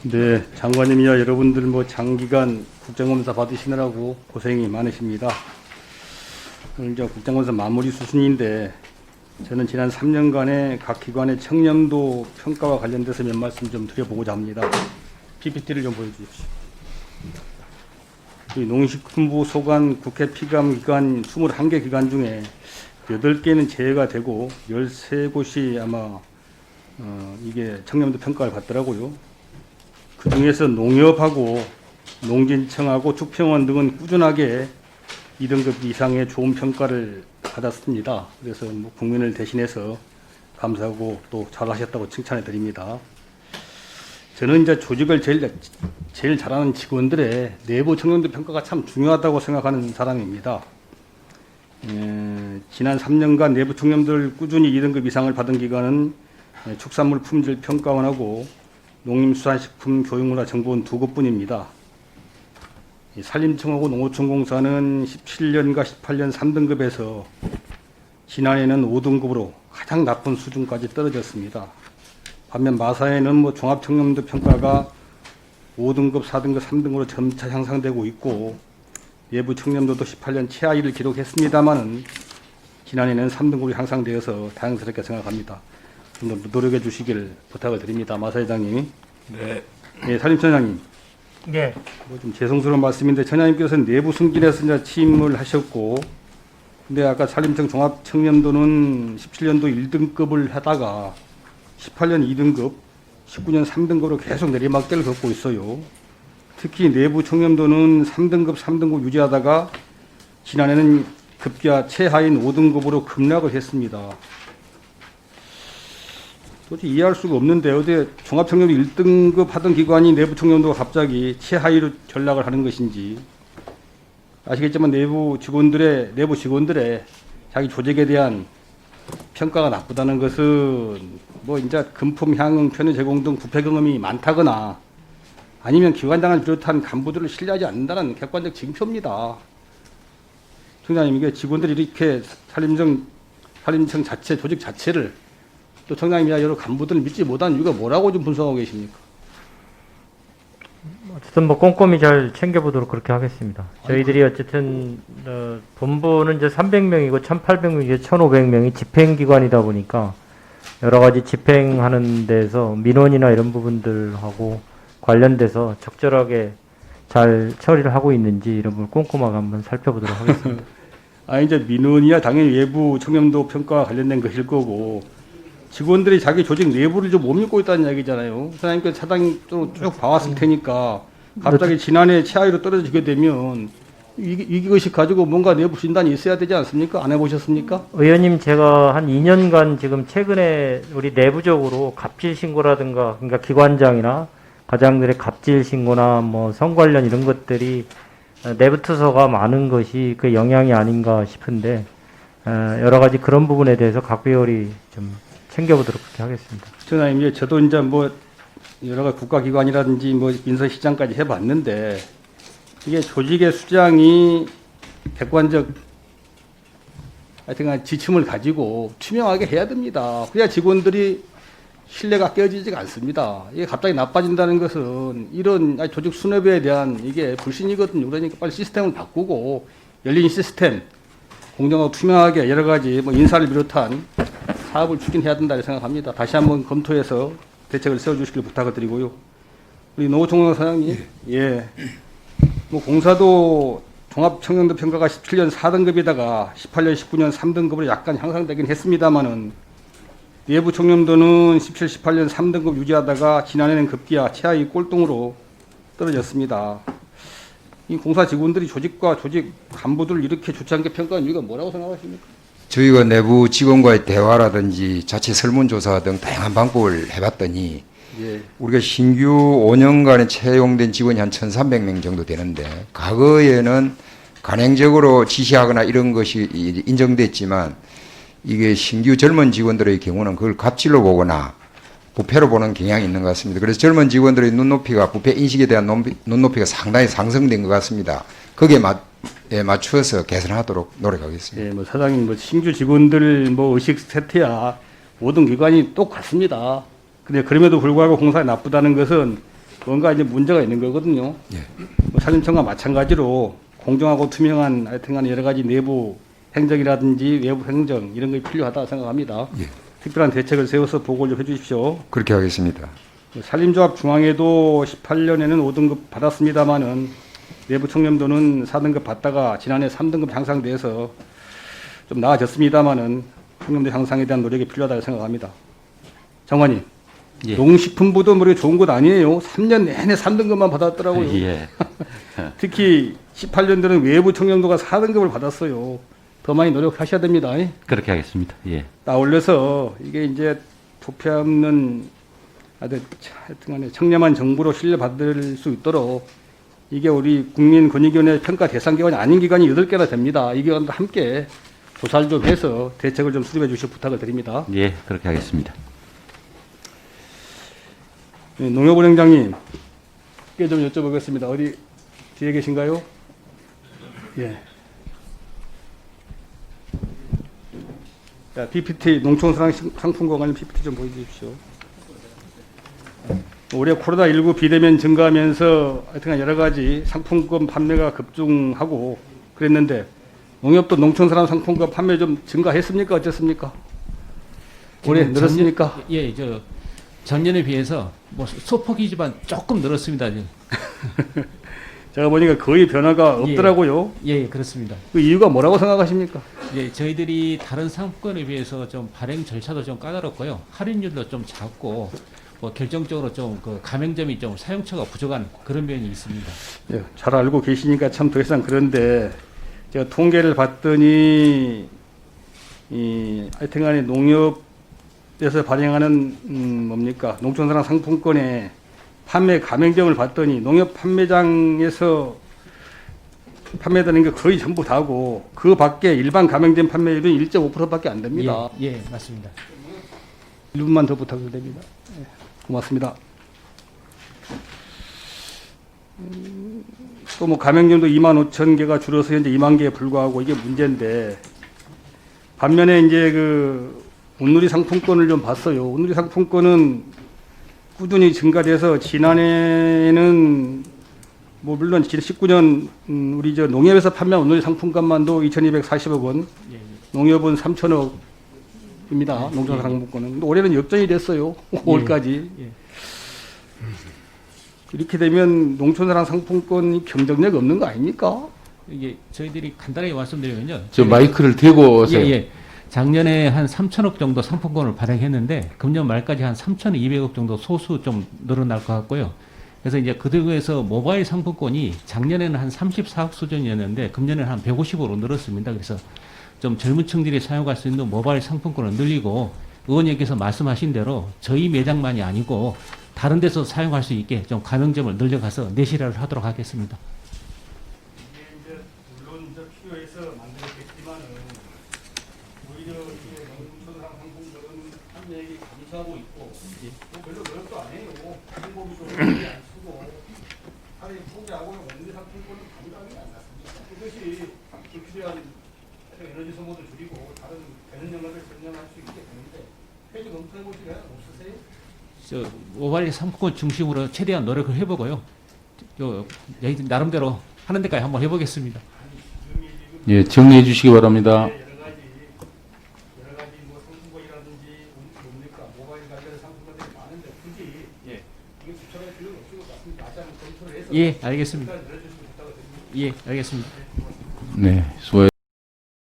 네, 장관님이야 여러분들 뭐 장기간 국정검사 받으시느라고 고생이 많으십니다. 오늘 이제 국정검사 마무리 수순인데 저는 지난 3년간의 각 기관의 청렴도 평가와 관련돼서 몇 말씀 좀 드려보고자 합니다. PPT를 좀 보여주십시오. 이 농식품부 소관 국회 피감 기관 21개 기관 중에 8개는 제외가 되고 13곳이 아마 이게 청렴도 평가를 받더라고요. 그 중에서 농협하고 농진청하고 축평원 등은 꾸준하게 2등급 이상의 좋은 평가를 받았습니다. 그래서 뭐 국민을 대신해서 감사하고 또 잘하셨다고 칭찬해 드립니다. 저는 이제 조직을 제일 잘하는 직원들의 내부 청렴도 평가가 참 중요하다고 생각하는 사람입니다. 지난 3년간 내부 청렴도를 꾸준히 2등급 이상을 받은 기관은 축산물 품질 평가원하고 농림수산식품교육문화정보원 2곳뿐입니다. 산림청하고 농어촌공사는 17년과 18년 3등급에서 지난해는 5등급으로 가장 나쁜 수준까지 떨어졌습니다. 반면 마사에는 뭐 종합청렴도 평가가 5등급, 4등급, 3등급으로 점차 향상되고 있고 내부 청렴도도 18년 최하위를 기록했습니다만은 지난해는 3등급으로 향상되어서 다행스럽게 생각합니다. 좀 더 노력해 주시길 부탁을 드립니다. 마사 회장님이. 네. 네, 산림청장님. 네. 뭐 좀 죄송스러운 말씀인데 청장님께서는 내부 승진에서 이제 취임을 하셨고, 근데 아까 산림청 종합청렴도는 17년도 1등급을 하다가 18년 2등급, 19년 3등급으로 계속 내리막길을 걷고 있어요. 특히 내부 청렴도는 3등급, 3등급 유지하다가 지난해는 급기야 최하인 5등급으로 급락을 했습니다. 도저히 이해할 수가 없는데 어제 종합청렴도 1등급 하던 기관이 내부 청렴도가 갑자기 최하위로 전락을 하는 것인지 아시겠지만 내부 직원들의 자기 조직에 대한 평가가 나쁘다는 것은 뭐 이제 금품, 향응, 편의 제공 등 부패 경험이 많다거나 아니면 기관장을 비롯한 간부들을 신뢰하지 않는다는 객관적 징표입니다. 청장님, 이게 직원들이 이렇게 산림청 자체 조직 자체를 또 청장님이나 여러 간부들을 믿지 못하는 이유가 뭐라고 좀 분석하고 계십니까? 어쨌든 뭐 꼼꼼히 잘 챙겨보도록 그렇게 하겠습니다. 저희들이 어쨌든 본부는 이제 300명이고 1,800명이고 1,500명이 집행기관이다 보니까 여러 가지 집행하는 데서 민원이나 이런 부분들하고 관련돼서 적절하게 잘 처리를 하고 있는지 이런 부분 꼼꼼하게 한번 살펴보도록 하겠습니다. 이제 민원이야 당연히 외부 청렴도 평가와 관련된 것일 거고 직원들이 자기 조직 내부를 좀 못 믿고 있다는 이야기잖아요. 사장님께서 차당이 쭉 봐왔을 테니까 갑자기 지난해 최하위로 떨어지게 되면 이것이 가지고 뭔가 내부 진단이 있어야 되지 않습니까? 안 해보셨습니까? 의원님, 제가 한 2년간 지금 최근에 우리 내부적으로 갑질 신고라든가 그러니까 기관장이나 과장들의 갑질 신고나 뭐 성 관련 이런 것들이 내부 투서가 많은 것이 그 영향이 아닌가 싶은데 여러 가지 그런 부분에 대해서 각별히 좀 챙겨보도록 그렇게 하겠습니다. 전화님, 저도 이제 뭐 여러 가지 국가기관이라든지 뭐 인사시장까지 해봤는데 이게 조직의 수장이 객관적 하여튼 지침을 가지고 투명하게 해야 됩니다. 그래야 직원들이 신뢰가 깨어지지가 않습니다. 이게 갑자기 나빠진다는 것은 이런 조직 순회에 대한 이게 불신이거든요. 그러니까 빨리 시스템을 바꾸고 열린 시스템, 공정하고 투명하게 여러 가지 뭐 인사를 비롯한 사업을 추진해야 된다고 생각합니다. 다시 한번 검토해서 대책을 세워주시길 부탁을 드리고요. 우리 노총장 사장님, 예. 뭐 공사도 종합청렴도 평가가 17년 4등급에다가 18년, 19년 3등급으로 약간 향상되긴 했습니다만은 내부 청렴도는 17, 18년 3등급 유지하다가 지난해는 급기야 최하위 꼴등으로 떨어졌습니다. 이 공사 직원들이 조직과 조직 간부들을 이렇게 좋지 않게 평가한 이유가 뭐라고 생각하십니까? 저희가 내부 직원과의 대화라든지 자체 설문조사 등 다양한 방법을 해봤더니 예. 우리가 신규 5년간에 채용된 직원이 한 1,300명 정도 되는데 과거에는 간행적으로 지시하거나 이런 것이 인정됐지만 이게 신규 젊은 직원들의 경우는 그걸 갑질로 보거나 부패로 보는 경향이 있는 것 같습니다. 그래서 젊은 직원들의 눈높이가 부패 인식에 대한 눈높이가 상당히 상승된 것 같습니다. 거기에 맞추어서 개선하도록 노력하겠습니다. 예, 뭐 사장님, 뭐 신규 직원들 뭐 의식 세태야 모든 기관이 똑같습니다. 근데 그럼에도 불구하고 공사가 나쁘다는 것은 뭔가 이제 문제가 있는 거거든요. 예. 뭐 산림청과 마찬가지로 공정하고 투명한 하여튼간 여러 가지 내부 행정이라든지 외부 행정 이런 게 필요하다고 생각합니다. 예. 특별한 대책을 세워서 보고를 해주십시오. 그렇게 하겠습니다. 산림조합 중앙에도 18년에는 5등급 받았습니다만은 내부 청렴도는 4등급 받다가 지난해 3등급 향상돼서 좀 나아졌습니다만은 청렴도 향상에 대한 노력이 필요하다고 생각합니다. 장관님, 예. 농식품부도 뭐 이렇게 좋은 것 아니에요. 3년 내내 3등급만 받았더라고요. 예. 특히 18년도는 외부 청렴도가 4등급을 받았어요. 더 많이 노력하셔야 됩니다. 그렇게 하겠습니다. 예. 따올려서 이게 이제 부패 없는 하여튼간에 청렴한 정부로 신뢰받을 수 있도록 이게 우리 국민권익위원회 평가 대상 기관이 아닌 기관이 8개나 됩니다. 이 기관도 함께 조사를 좀 해서 대책을 좀 수립해 주실 부탁을 드립니다. 예, 그렇게 하겠습니다. 네, 농협은행장님, 께 좀 여쭤보겠습니다. 어디 뒤에 계신가요? 예. 자, PPT 농촌상품권 관련 PPT 좀 보여주십시오. 올해 코로나19 비대면 증가하면서 하여튼 여러 가지 상품권 판매가 급증하고 그랬는데 농협도 농촌산업 상품권 판매 좀 증가했습니까? 어쨌습니까? 올해 지금 늘었습니까? 예, 전년에 비해서 뭐 소폭이지만 조금 늘었습니다. 지금. 제가 보니까 거의 변화가 없더라고요. 예, 그렇습니다. 그 이유가 뭐라고 생각하십니까? 예, 저희들이 다른 상품권에 비해서 좀 발행 절차도 좀 까다롭고요. 할인율도 좀 작고 뭐 결정적으로 좀 그 가맹점이 좀 사용처가 부족한 그런 면이 있습니다. 예, 잘 알고 계시니까 참 더 이상 그런데 제가 통계를 봤더니 하여튼간에 농협에서 발행하는 뭡니까 농촌산업 상품권의 판매 가맹점을 봤더니 농협 판매장에서 판매되는 게 거의 전부 다고 그 밖에 일반 가맹점 판매율은 1.5%밖에 안 됩니다. 예, 맞습니다. 1분만 더 부탁드립니다. 예, 고맙습니다. 또 뭐 가맹점도 25,000개가 줄어서 현재 2만 개에 불과하고 이게 문제인데 반면에 이제 그 온누리 상품권을 좀 봤어요. 온누리 상품권은 꾸준히 증가돼서 지난해는 뭐 물론 19년 우리 저 농협에서 판매한 온누리 상품권만도 2,240억 원, 농협은 3,000억입니다. 농촌 상품권은. 근데 올해는 역전이 됐어요. 5월까지. 예. 이렇게 되면 농촌사랑 상품권이 경쟁력 없는 거 아닙니까? 이게 저희들이 간단하게 말씀드리면요. 저 마이크를 대고 오세요. 예. 작년에 한 3천억 정도 상품권을 발행했는데 금년 말까지 한 3,200억 정도 소수 좀 늘어날 것 같고요. 그래서 이제 그 중에서 모바일 상품권이 작년에는 한 34억 수준이었는데 금년에는 한 150으로 늘었습니다. 그래서 좀 젊은 층들이 사용할 수 있는 모바일 상품권을 늘리고 의원님께서 말씀하신 대로 저희 매장만이 아니고 다른 데서 사용할 수 있게 좀 가맹점을 늘려가서 내실화를 하도록 하겠습니다. 이게 이제 물론 필요해서 만들었겠지만은 오히려 이게 농촌사랑 상품권은 판매액이 감소하고 있고 뭐 별로 노력도 안 해요. 홍보비도 많이 안 쓰고 하루에 포기하고 원리 상품권은 감당이 안 났습니다. 그것이 불필요한 에너지 소모도 줄이고 다른 되는 영역을 전념할 수 있게 되는데 회주 검토해 보실 왜 없으세요? 저 모바일 상품권 중심으로 최대한 노력을 해보고요. 저희들 나름대로 하는 데까지 한번 해보겠습니다. 예, 정리해 주시기 바랍니다. 여러 가지 뭐 상품권이라든지 뭡니까 모바일 관련 상품권들이 많은데 굳이 이게 추천할 필요는 없을 것 같습니다. 다시 한번 검토를 해서 예, 알겠습니다. 늘어주시면 부탁을 드립니다. 예, 알겠습니다. 네, 수고해.